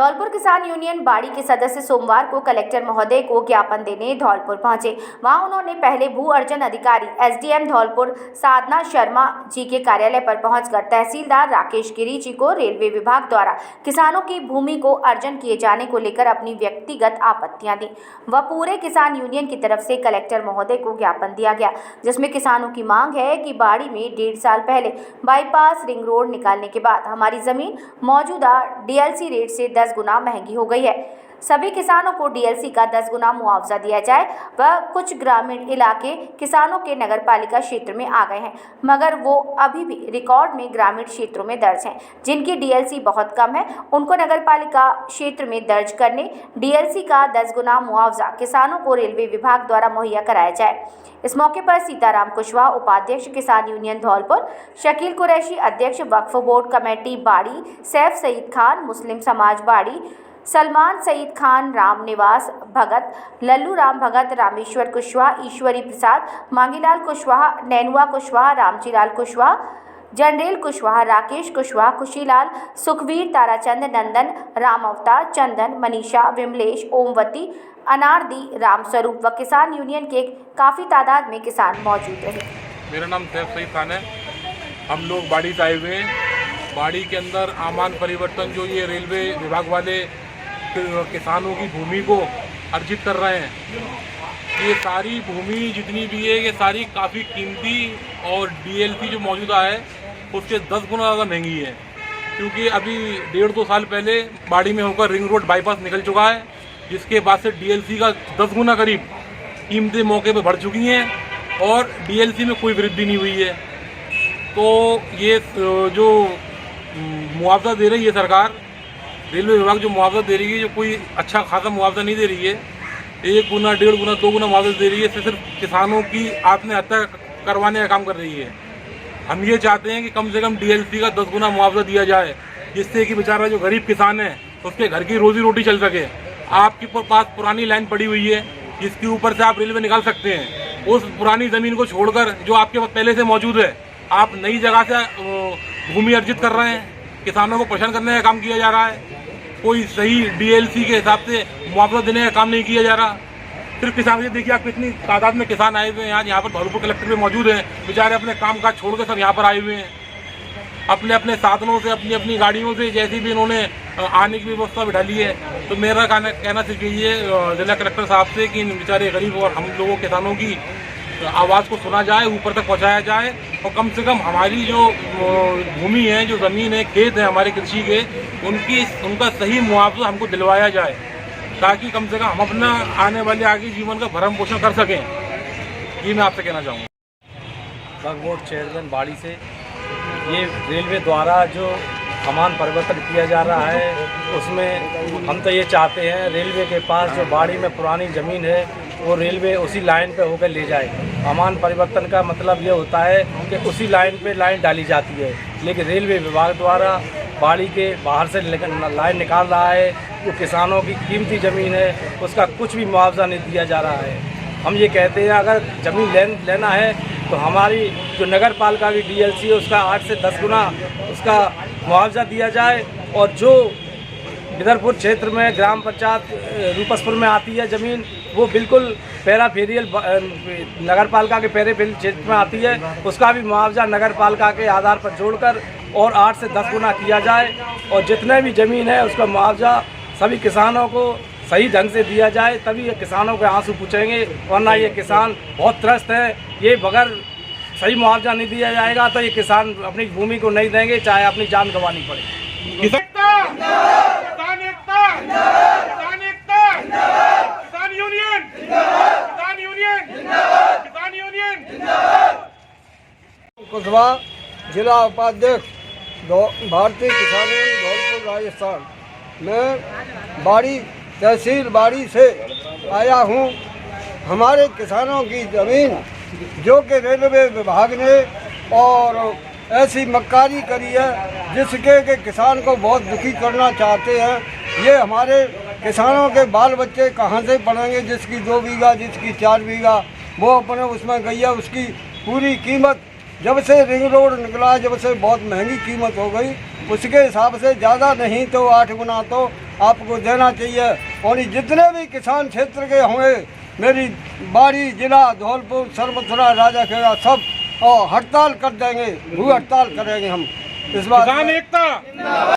धौलपुर किसान यूनियन बाड़ी के सदस्य सोमवार को कलेक्टर महोदय को ज्ञापन देने धौलपुर पहुंचे। वहां उन्होंने पहले भू अर्जन अधिकारी एसडीएम धौलपुर साधना शर्मा जी के कार्यालय पर पहुंचकर तहसीलदार राकेश गिरी जी को रेलवे विभाग द्वारा किसानों की भूमि को अर्जन किए जाने को लेकर अपनी व्यक्तिगत आपत्तियां दी। वह पूरे किसान यूनियन की तरफ से कलेक्टर महोदय को ज्ञापन दिया गया, जिसमें किसानों की मांग है कि बाड़ी में 1.5 साल पहले बाईपास रिंग रोड निकालने के बाद हमारी जमीन मौजूदा डीएलसी रेट से 10 गुना महंगी हो गई है। सभी किसानों को डीएलसी का 10 गुना मुआवजा दिया जाए। वह कुछ ग्रामीण इलाके किसानों के नगरपालिका क्षेत्र में आ गए हैं, मगर वो अभी भी रिकॉर्ड में ग्रामीण क्षेत्रों में दर्ज हैं, जिनकी डीएलसी बहुत कम है। उनको नगरपालिका क्षेत्र में दर्ज करने डीएलसी का 10 गुना मुआवजा किसानों को रेलवे विभाग द्वारा मुहैया कराया जाए। इस मौके पर सीताराम कुशवाहा, उपाध्यक्ष किसान यूनियन धौलपुर, शकील कुरैशी, अध्यक्ष वक्फ बोर्ड कमेटी बाड़ी, सैफ सईद खान, मुस्लिम समाज बाड़ी, सलमान सईद खान, राम निवास भगत, लल्लू राम भगत, रामेश्वर कुशवाहा, ईश्वरी प्रसाद, मांगीलाल कुशवाहा, नैनुआ कुशवाहा, रामजीलाल कुशवाहा, जनरेल कुशवाहा, राकेश कुशवाहा, खुशीलाल, सुखवीर, ताराचंद, नंदन, राम अवतार, चंदन, मनीषा, विमलेश, ओमवती, अनारदी, रामस्वरूप व किसान यूनियन के काफ़ी तादाद में किसान मौजूद रहे। मेरा नाम सैफ सईद खान है। हम लोग बाड़ी से आए हुए हैं। बाड़ी के अंदर आमान परिवर्तन जो ये रेलवे विभाग वाले किसानों की भूमि को अर्जित कर रहे हैं, ये सारी भूमि जितनी भी है ये सारी काफ़ी कीमती और डीएलसी जो मौजूदा है उसके 10 गुना ज़्यादा महंगी है, क्योंकि अभी 1.5-2 साल पहले बाड़ी में होकर रिंग रोड बाईपास निकल चुका है, जिसके बाद से डीएलसी का 10 गुना करीब कीमतें मौके पर बढ़ चुकी हैं और डीएलसी में कोई वृद्धि नहीं हुई है। तो ये जो मुआवजा दे रही है सरकार, रेलवे विभाग जो मुआवजा दे रही है, जो कोई अच्छा खासा मुआवजा नहीं दे रही है, 1 गुना, 1.5 गुना, 2 गुना मुआवजा दे रही है, सिर्फ किसानों की आत्महत्या करवाने का काम कर रही है। हम ये चाहते हैं कि कम से कम डीएलसी का 10 गुना मुआवजा दिया जाए, जिससे कि बेचारा जो गरीब किसान है उसके घर की रोजी रोटी चल सके। आपके पास पुरानी लाइन पड़ी हुई है जिसके ऊपर से आप रेलवे निकाल सकते हैं, उस पुरानी ज़मीन को छोड़कर जो आपके पास पहले से मौजूद है, आप नई जगह से भूमि अर्जित कर रहे हैं। किसानों को परेशान करने का काम किया जा रहा है, कोई सही डीएलसी के हिसाब से मुआवजा देने का काम नहीं किया जा रहा। सिर्फ किसान, ये देखिए आप कितनी तादाद में किसान आए हुए हैं यहाँ पर धौलपुर कलेक्टर में मौजूद हैं। बेचारे अपने काम काज छोड़कर सब यहाँ पर आए हुए हैं, अपने अपने साधनों से, अपनी अपनी गाड़ियों से, जैसी भी इन्होंने आने की व्यवस्था बिठा ली है। तो मेरा कहना सिर्फ यही है जिला कलेक्टर साहब से कि इन बेचारे गरीब और हम लोगों किसानों की आवाज़ को सुना जाए, ऊपर तक पहुंचाया जाए और कम से कम हमारी जो भूमि है, जो ज़मीन है, खेत है हमारे कृषि के, उनका सही मुआवजा हमको दिलवाया जाए, ताकि कम से कम हम अपना आने वाले आगे जीवन का भरण पोषण कर सकें। ये मैं आपसे कहना चाहूँगा। वक्फ बोर्ड चेयरमैन बाड़ी से ये रेलवे द्वारा जो सामान परिवर्तन किया जा रहा है, उसमें हम तो ये चाहते हैं रेलवे के पास जो बाड़ी में पुरानी ज़मीन है वो रेलवे उसी लाइन पे होकर ले जाए। सामान परिवर्तन का मतलब ये होता है कि उसी लाइन पे लाइन डाली जाती है, लेकिन रेलवे विभाग द्वारा बाड़ी के बाहर से लाइन निकाल रहा है। जो किसानों की कीमती ज़मीन है उसका कुछ भी मुआवजा नहीं दिया जा रहा है। हम ये कहते हैं अगर ज़मीन लेना है तो हमारी जो नगर पालिका की डीएलसी है उसका 8 से 10 गुना उसका मुआवजा दिया जाए, और जो बिदरपुर क्षेत्र में ग्राम पंचायत रूपसपुर में आती है ज़मीन, वो बिल्कुल पैराफेरियल नगर पालिका के पैराफेरियल क्षेत्र में आती है, उसका भी मुआवजा नगर पालिका के आधार पर जोड़कर और 8 से 10 गुना किया जाए, और जितने भी ज़मीन है उसका मुआवजा सभी किसानों को सही ढंग से दिया जाए, तभी ये किसानों के आंसू पूछेंगे। वरना ये किसान बहुत त्रस्त है, ये बगैर सही मुआवजा नहीं दिया जाएगा तो ये किसान अपनी भूमि को नहीं देंगे, चाहे अपनी जान गंवानी पड़े। कुशवाहा, जिला उपाध्यक्ष भारतीय किसान यूनियन धौलपुर राजस्थान। मैं बाड़ी तहसील बाड़ी से आया हूँ। हमारे किसानों की ज़मीन जो कि रेलवे विभाग ने और ऐसी मक्कारी करी है जिसके के किसान को बहुत दुखी करना चाहते हैं। ये हमारे किसानों के बाल बच्चे कहाँ से पढ़ेंगे? जिसकी 2 बीघा, जिसकी 4 बीघा, वो अपने उसमें गैया उसकी पूरी कीमत जब से रिंग रोड निकला, जब से बहुत महंगी कीमत हो गई, उसके हिसाब से ज़्यादा नहीं तो 8 गुना तो आपको देना चाहिए। और जितने भी किसान क्षेत्र के होंगे, मेरी बाड़ी जिला धौलपुर सरमथुरा राजाखेड़ा सब और हड़ताल कर देंगे, भू हड़ताल करेंगे हम इस बार। किसान एकता।